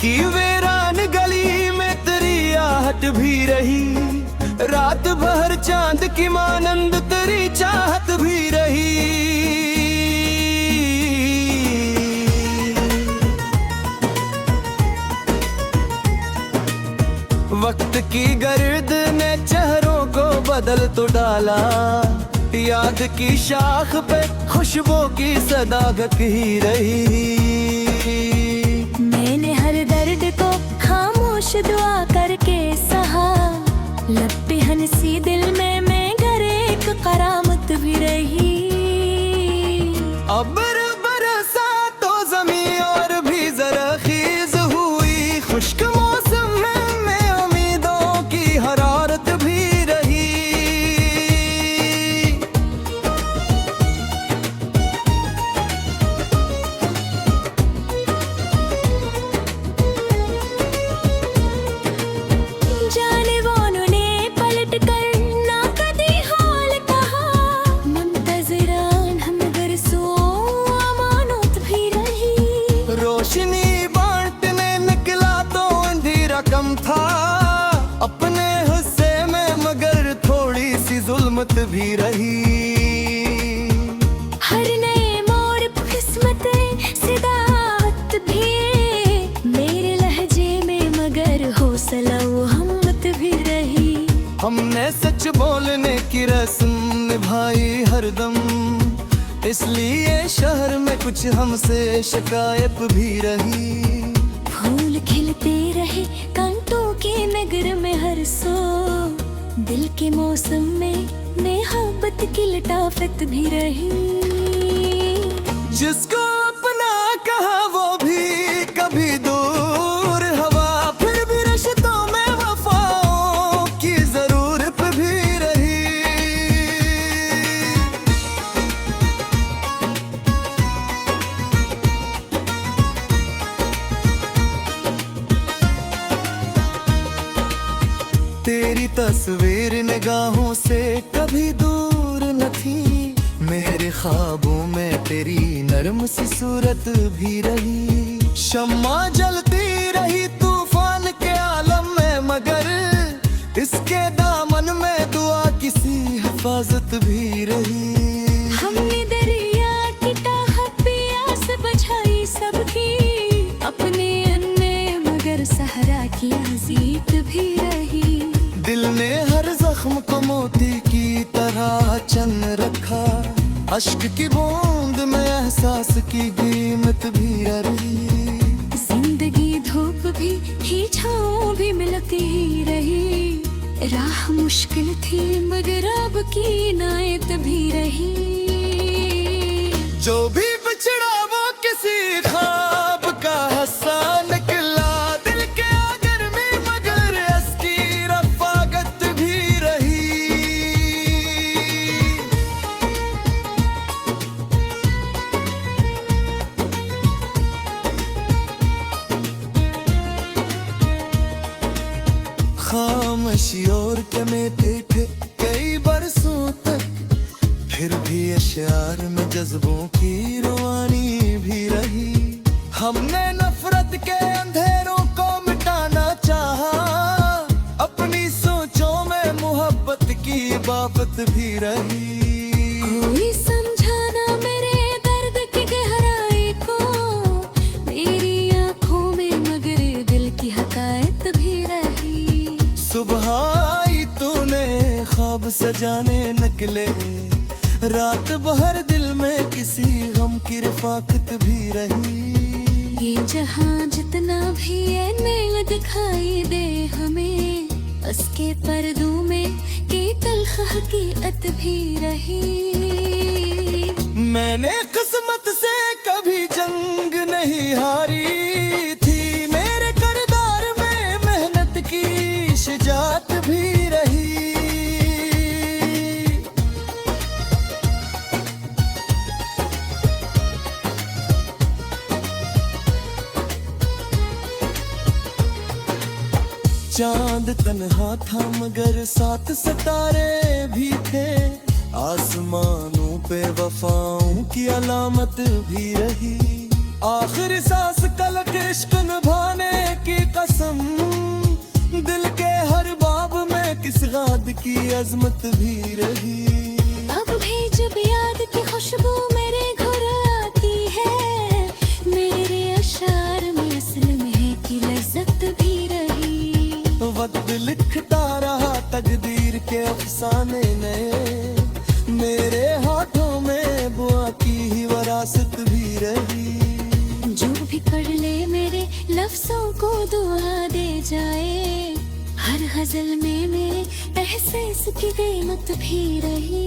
की वीरान गली में तेरी आहट भी रही, रात भर चांद की मानंद तेरी चाहत भी रही। वक्त की गर्द ने चेहरों को बदल तो डाला, याद की शाख पे खुशबू की सदाकत ही रही। मैंने हर दर्द को खामोश दुआ करके सहा, लब पे हंसी दिल में मैं घर एक करामत भी रही। अबर बरसा तो ज़मीं और भी ज़रख़ीज़ हुई, खुश्क मौसम में उम्मीदों की हरारत भी रही। जाने वालों ने पलट कर ना कभी हाल कहा, मुंतज़िरान हम बरसों अमानत भी रही। रोशनी बांटने निकला तो अंधेरा कम था, अपने हिस्से में मगर थोड़ी सी जुल्मत भी रही। हर नए मोड़ पे किस्मत सिदात भी, मेरे लहजे में मगर हौसला वो हिम्मत भी रही। हमने सच बोलने की रस्म निभाई हरदम, इसलिए शहर में कुछ हमसे शिकायत भी रही। फूल खिलते रहे कांटों के नगर में हर सो, दिल के मौसम में मोहब्बत की लताफत भी रही। जिसको अपना कहा वो भी कभी दूर हवा, फिर भी रिश्तों में वफाओं की जरूरत भी रही। तेरी तस्वीर निगाहों से कभी दूर न थी, मेरे ख्वाबों में तेरी नर्म सी सूरत भी रही। शम्मा जलती रही तूफान के आलम में, मगर इसके दामन में दुआ किसी हिफाजत भी रही। हमने दरिया की ताकत प्यास बुझाई सबकी, अपने अन्ने मगर सहरा की अजीत भी रही। दिल ने हर जख्म को मोती की तरह चन रखा, अश्क की बूंद में एहसास की कीमत भी रही। जिंदगी धूप भी ही छाँव भी मिलती ही रही, राह मुश्किल थी मगर अब की इनायत भी रही। जो भी बिछड़ा वो किसी ख्वाब का हिस्सा निकला, दिल के आगर में मगर इसकी रफ़ाकत भी रही। खामोशी और कमेते थे कई बरसों तक, फिर भी अश्यार में जज्बों की रवानी भी रही। हमने नफरत के अंधेरों को मिटाना चाहा, अपनी सोचों में मोहब्बत की बात भी रही। कोई समझाना मेरे दर्द की गहराई को, मेरी आंखों में मगर दिल की हकायत भी रही। सुबह आई तूने ख्वाब सजाने निकले, रात भर दिल में किसी गम की रफ़ाकत भी रही। ये जहां जितना भी है नया दिखाई दे हमें, उसके पर्दों में की तल्ख हकीकत भी रही। मैंने किस्मत से कभी जंग नहीं हारी थी, मेरे किरदार में मेहनत की शुजात भी रही। चांद तन्हा था मगर सात सितारे भी थे, आसमानों पे वफाओं की अलामत भी रही। आखिरी सांस तलक इश्क निभाने की कसम, दिल के हर बाब में किस गाद की अजमत भी रही। अब भी जब याद की खुशबू मेरे घर आती है, मेरे अशार में असल में है की लज्जत भी रही। वक्त लिखता रहा तकदीर के अफसाने नए, मेरे हाथों में बुआ की ही विरासत भी रही। जो भी पढ़ ले मेरे लफ्जों को दुआ दे जाए, हर गजल में मेरे एहसास की कीमत भी रही।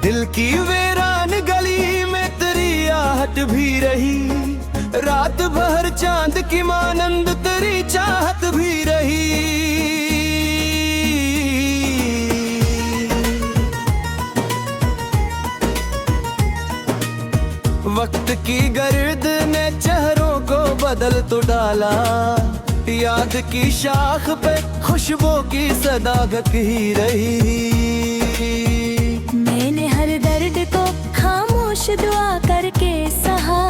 दिल की वीरान गली में तेरी आहट भी रही, रात भर चांद की मानंद तेरी चाहत भी रही। वक्त की गर्द ने चेहरों को बदल तो डाला, याद की शाख पे खुशबू की सदाकत ही रही। मैंने हर दर्द को खामोश दुआ करके सहा,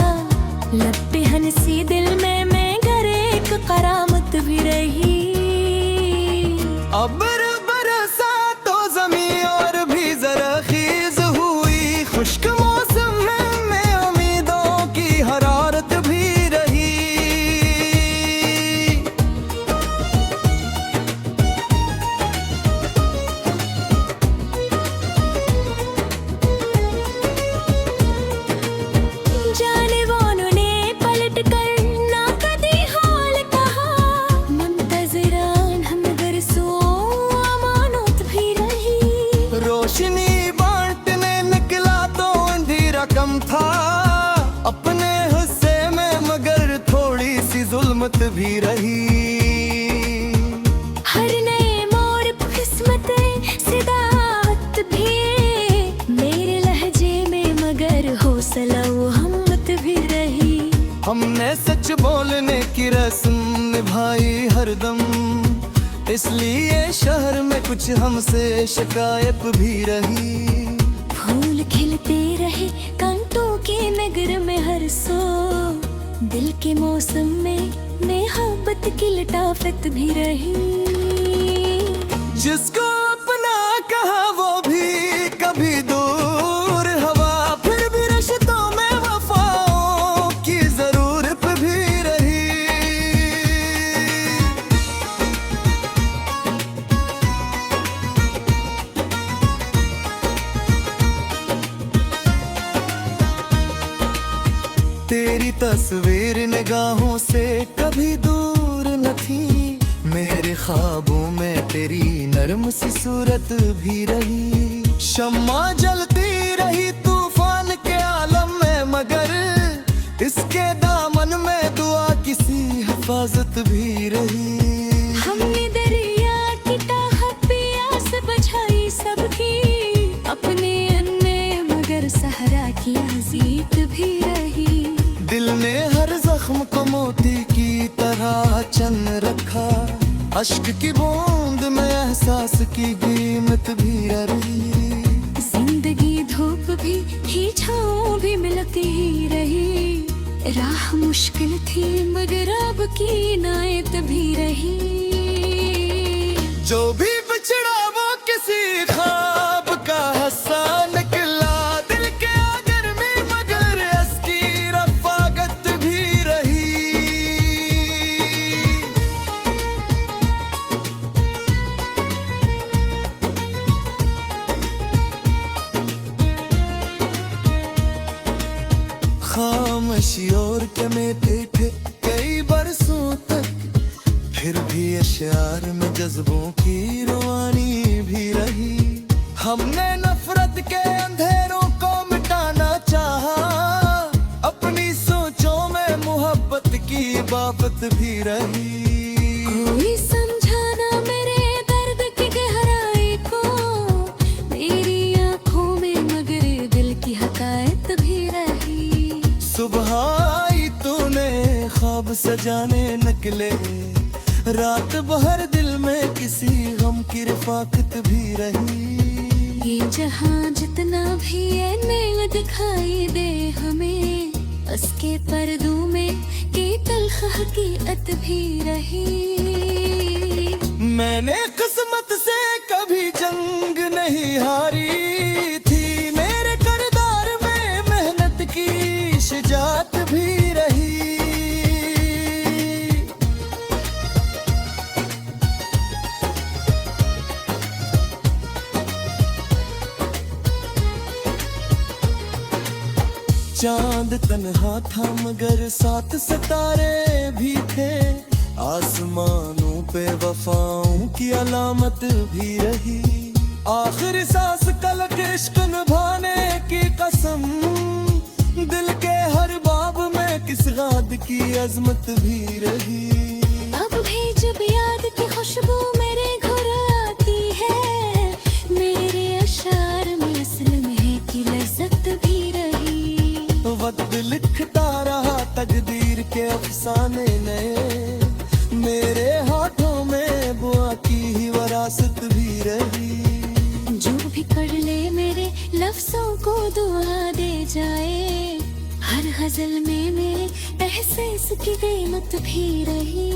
लब पे हंसी दिल में मैं घर एक करामत भी रही। अब बरसा तो जमीन और भी जरखीज हुई, खुश्क मौसम में उम्मीदों की हरारत भी रही। जाने वालों ने पलट कर ना कदी हाल कहा, मुंतजरान हम घर सो अमानत भी रही। रोशनी बांटने निकला तो अंधेरा कम था, अपने हिस्से में मगर थोड़ी सी जुल्मत भी रही। हर नए मोड़ पर किस्मत सिदात भी, मेरे लहजे में मगर हौसला वो हिम्मत भी रही। हमने सच बोलने की रस्म निभाई हरदम, इसलिए शहर में कुछ हमसे शिकायत भी रही। फूल खिलते रहे कांटों के नगर में हर सो, दिल के मौसम में मोहब्बत की लताफत भी रही। जिसको अपना कहा वो भी कभी दूर हवा, फिर भी रिश्तों में वफाओं की जरूरत भी रही। तेरी तस्वीर निगाहों से कभी दूर न थी, मेरे ख्वाबों में तेरी नरम सी सूरत भी रही। शम्मा जलती रही तूफान के आलम में, मगर इसके दामन में दुआ किसी हिफाजत भी रही। हमने दरिया की ताह प्यास बुझाई सबकी, अपने अन्य मगर सहरा की जीत भी रही। दिल ने हर जख्म को मोती की तरह चन रखा, अश्क की बूंद में एहसास की कीमत भी रही। जिंदगी धूप भी ही छाँव भी मिलती ही रही, राह मुश्किल थी मगर अब की इनायत भी रही। जो भी बिछड़ा वो किसी ख्वाब का हिस्सा निकला, दिल के आगर में मगर इसकी रफाकत भी रही। खामोशी और के में थे कई बार बरसों तक, फिर भी अशार में जज्बों की रवानी भी रही। हमने नफरत के अंधेरों को मिटाना चाहा, अपनी सोचों में मोहब्बत की बाबत भी रही। कोई समझा ना मेरे दर्द की गहराई को, मेरी आंखों में मगर दिल की हकायत भी रही। सुबह आई तूने ख्वाब सजाने निकले, रात भर दिल में किसी गम की रफाकत भी रही। ये जहां जितना भी ये मेल दिखाई दे हमें, उसके पर्दों में की तल्ख हकीकत भी रही। मैंने किस्मत से कभी जंग नहीं हारी थी, मेरे किरदार में मेहनत की शुजात भी रही। चांद तन्हा था मगर साथ सितारे भी थे, आसमानों पे वफाओं की अलामत भी रही। आखिरी सांस तलक इश्क निभाने की कसम, दिल के हर बाब में किस गाद की अजमत भी रही। अब भी जब याद की खुशबू मेरे घर आती है, मेरे अशार में असल में की लज्जत भी रही। वक्त लिखता रहा तकदीर के अफसाने नए, मेरे हाथों में बुआ की ही विरासत भी रही। जो भी पढ़ ले मेरे लफ्जों को दुआ दे जाए, हर गजल में मेरे एहसास की कीमत भी रही।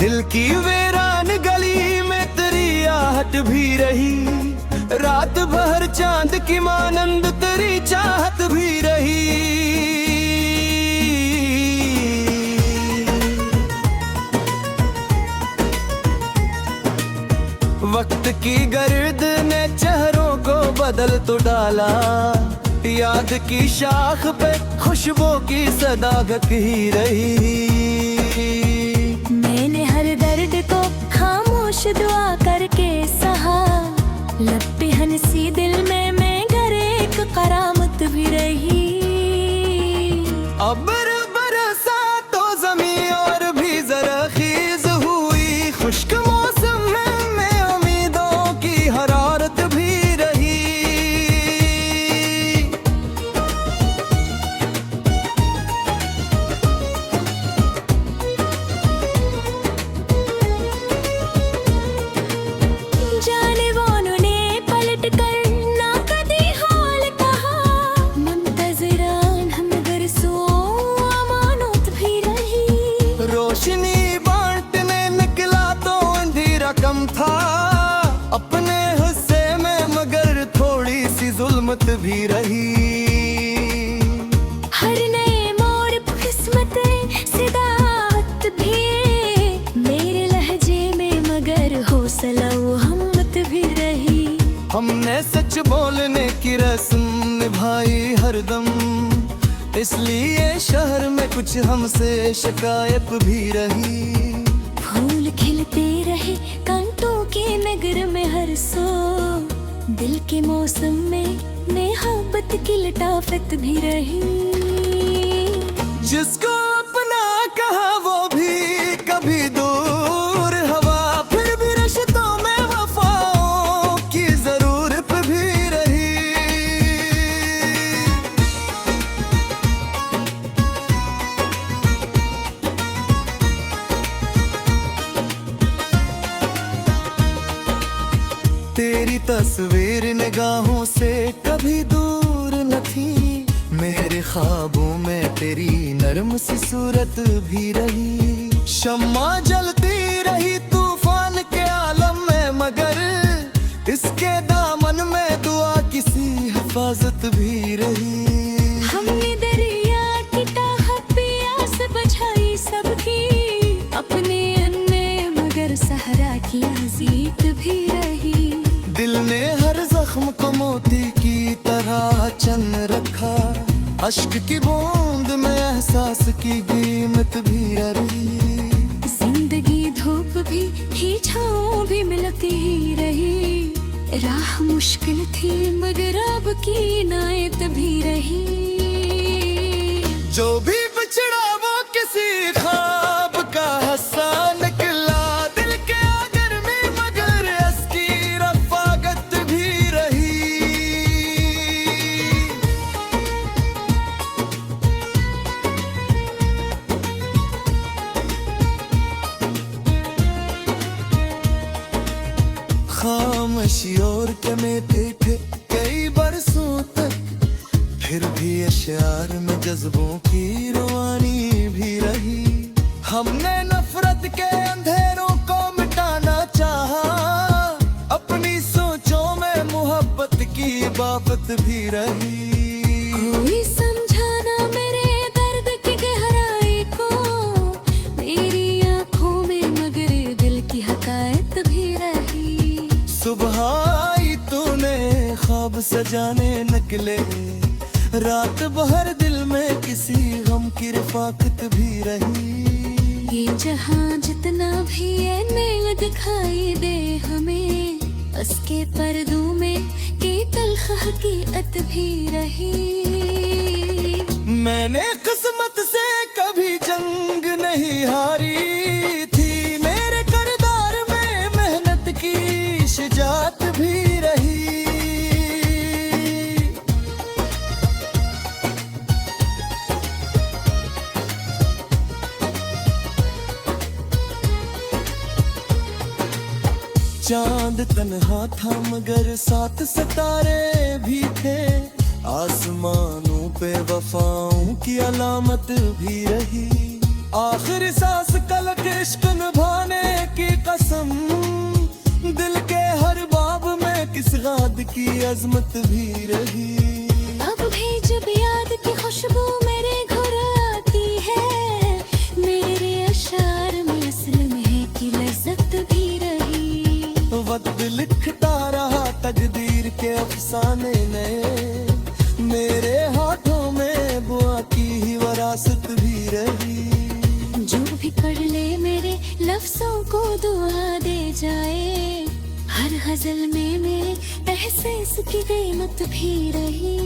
दिल की वीरान गली में तेरी आहट भी रही, रात भर चांद की मानंद तेरी चाहत भी रही। वक्त की गर्द ने चेहरों को बदल तो डाला, याद की शाख पे खुशबू की सदाकत ही रही। मैंने हर दर्द को खामोश दुआ करके सहा, लब पे हंसी दिल में मैं घर एक करामत भी रही। अबर बरसा तो जमीन और भी जरखीज हुई, खुश्क मौसम में उम्मीदों की हरारत भी रही। जाने वालों ने पलट कर ना कभी हाल कहा, मुंतजरान हम बरसों अमानत भी रही। रोशनी बांटने निकला तो अंधेरा कम था, अपने हिस्से में मगर थोड़ी सी जुल्मत भी रही। हर नए मोड़ पर किस्मत सिदात भी, मेरे लहजे में मगर हौसला वो हिम्मत भी रही। हमने सच बोलने की रस्म निभाई हरदम, इसलिए शहर में कुछ हमसे शिकायत भी रही। फूल खिलते रहे कांटों की नगर में हर सो, दिल के मौसम में मोहब्बत की लताफत भी रही। जिसको अपना कहा वो भी कभी दूर हवा, फिर भी रिश्तों में वफाओं की जरूरत भी रही। तेरी तस्वीर निगाहों से कभी दूर न थी, मेरे ख्वाबों में तेरी नर्म सी सूरत भी रही। शम्मा जलती रही तूफान के आलम में, मगर इसके दामन में दुआ किसी हिफाजत भी रही। हमने दरिया की ताहत प्यास बुझाई सबकी, अपने अन्य मगर सहरा की जीत भी रही। दिल ने हर जख्म को मोती की तरह चन रखा, अश्क की बूंद में एहसास की कीमत भी रही। जिंदगी धूप भी छाँव भी मिलती ही रही, राह मुश्किल थी मगर अब की नायत भी रही। जो भी बिछड़ा वो किसी ख्वाब का हिस्सा निकला, दिल के आगर में मगर इसकी रफाकत भी रही। खामोशी और कमेते थे कई बरसों तक, फिर भी अशार में जज्बों की रवानी भी रही। हमने नफरत के अंधेरों को मिटाना चाहा, अपनी सोचों में मोहब्बत की बाबत भी रही। कोई समझाना मेरे दर्द की गहराई को, मेरी आंखों में मगर दिल की हकायत भी रही। सुबह आई तूने ख्वाब सजाने निकले, रात भर दिल में किसी गम की रफाकत भी रही। ये जहां जितना भी है नया दिखाई दे हमें, उसके पर्दों में की तल्ख हकीकत भी रही। मैंने किस्मत से कभी जंग नहीं हारी थी, मेरे किरदार में मेहनत की शुजात भी रही। चांद तन्हा था मगर साथ सितारे भी थे, आसमानों पे वफाओं की अलामत भी रही। आखिर सांस कलक इश्क निभाने की कसम, दिल के हर बाब में किस गाद की अजमत भी रही। अब भी जब याद की खुशबू मेरे घर आती है, मेरे अशार में असल में की लज्जत भी रही। वक्त लिखता रहा तकदीर के अफसाने नए, मेरे हाथों में बुआ की ही विरासत भी रही। जो भी पढ़ ले मेरे लफ्जों को दुआ दे जाए, हर गजल में मेरे एहसास की कीमत भी रही।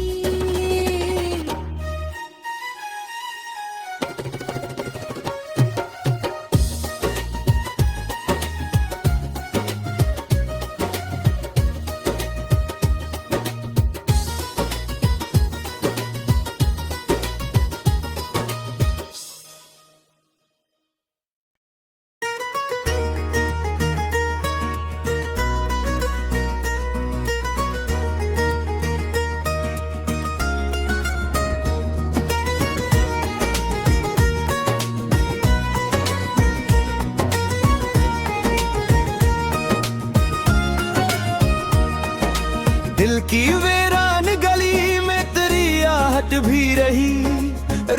दिल की वीरान गली में तेरी आहट भी रही,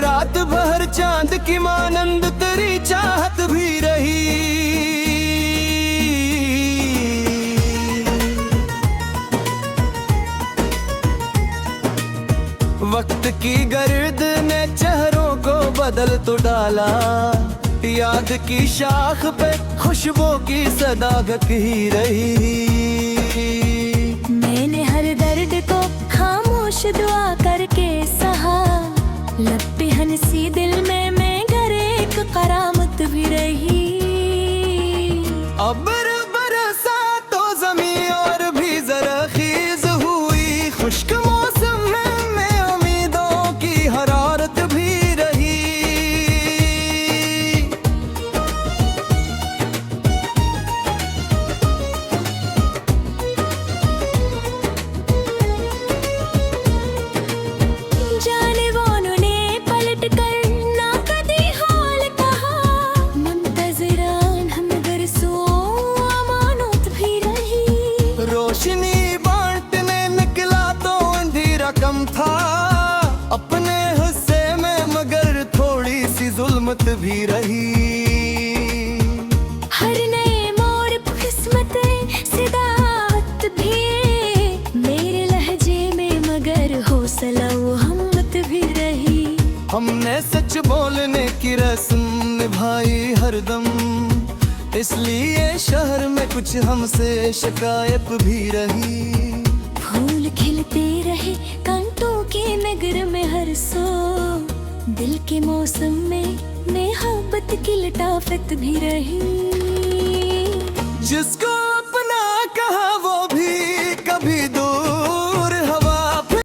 रात भर चांद की मानंद तेरी चाहत भी रही। वक्त की गर्द ने चेहरों को बदल तो डाला, याद की शाख पे खुशबू की सदाकत ही रही। मैंने हर दर्द को खामोश दुआ करके सहा, लब पे हंसी दिल में मैं घर एक करामत भी रही। अब बरसा तो ज़मीं और भी ज़रख़ीज़ हुई, खुश्क मौसम में उम्मीदों की हरारत भी रही। हमने सच बोलने की रस्म निभाई हरदम, इसलिए शहर में कुछ हमसे शिकायत भी रही। फूल खिलते रहे कांटों के नगर में हर सो, दिल के मौसम में मोहब्बत की लताफत भी रही। जिसको